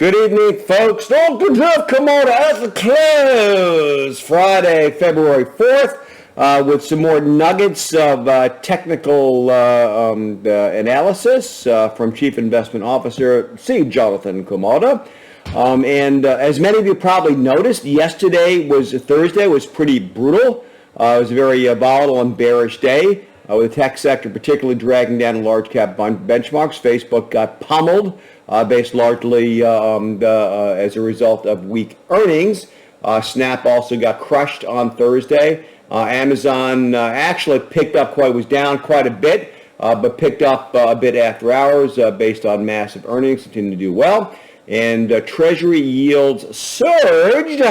Good evening, folks. Dr. Jeff Camarda at the close. Friday, February 4th, with some more nuggets of technical analysis from Chief Investment Officer C. Jonathan Camarda. As many of you probably noticed, Thursday was pretty brutal. It was a very volatile and bearish day, with the tech sector particularly dragging down large cap benchmarks. Facebook got pummeled, based largely as a result of weak earnings. Snap also got crushed on Thursday. Amazon actually was down quite a bit, but picked up a bit after hours based on massive earnings, continued to do well. And Treasury yields surged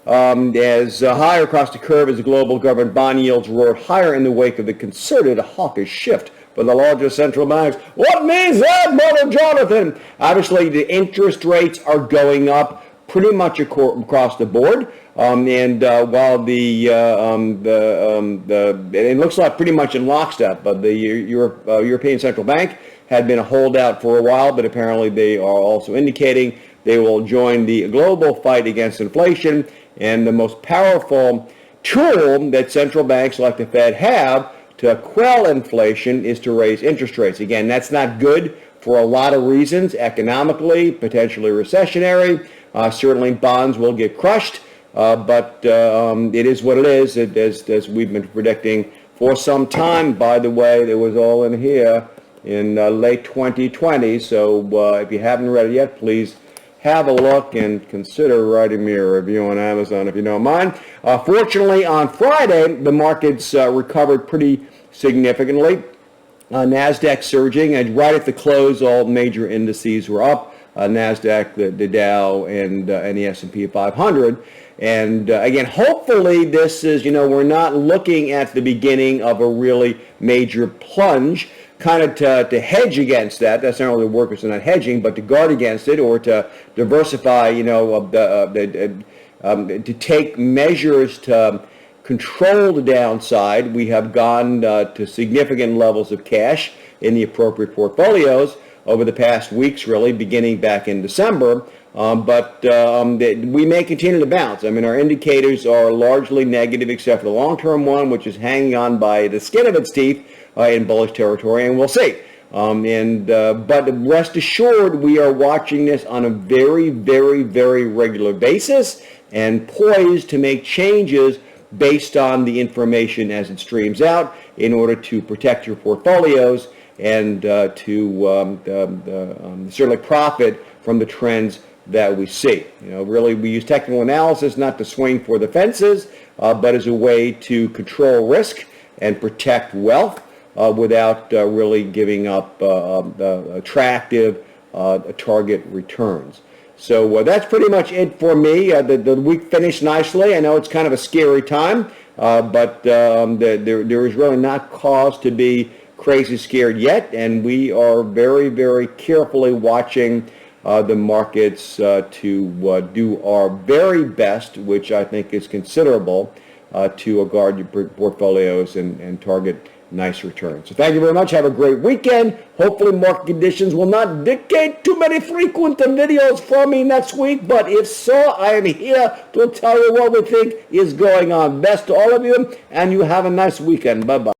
as higher across the curve as the global government bond yields roared higher in the wake of the concerted hawkish shift for the largest central banks. What means that, Brother Jonathan? Obviously, the interest rates are going up pretty much across the board, while it looks like pretty much in lockstep. But the European Central Bank had been a holdout for a while, but apparently they are also indicating they will join the global fight against inflation. And the most powerful tool that central banks like the Fed have to quell inflation is to raise interest rates. Again, that's not good for a lot of reasons, economically, potentially recessionary. Certainly bonds will get crushed, but it is what it is, as we've been predicting for some time. By the way, it was all in here in late 2020, so if you haven't read it yet, please have a look and consider writing me a review on Amazon if you don't mind. Fortunately, on Friday, the markets recovered pretty significantly. NASDAQ surging, and right at the close, all major indices were up. NASDAQ, the Dow, and the S&P 500. And again, hopefully this is, we're not looking at the beginning of a really major plunge, kind of to hedge against that. That's not only the workers are not hedging, but to guard against it or to diversify, to take measures to control the downside. We have gone to significant levels of cash in the appropriate portfolios over the past weeks, really, beginning back in December. But we may continue to bounce. I mean, our indicators are largely negative, except for the long-term one, which is hanging on by the skin of its teeth in bullish territory, and we'll see. But rest assured, we are watching this on a very, very, very regular basis and poised to make changes based on the information as it streams out in order to protect your portfolios and to certainly profit from the trends that we see. Really, we use technical analysis not to swing for the fences, but as a way to control risk and protect wealth without really giving up attractive target returns. So that's pretty much it for me. The week finished nicely. I know it's kind of a scary time, but there is really not cause to be crazy scared yet, and we are very, very carefully watching the markets to do our very best, which I think is considerable, to guard your portfolios and target nice returns. So thank you very much. Have a great weekend. Hopefully market conditions will not dictate too many frequent videos from me next week, but if so, I am here to tell you what we think is going on. Best to all of you, and you have a nice weekend. Bye-bye.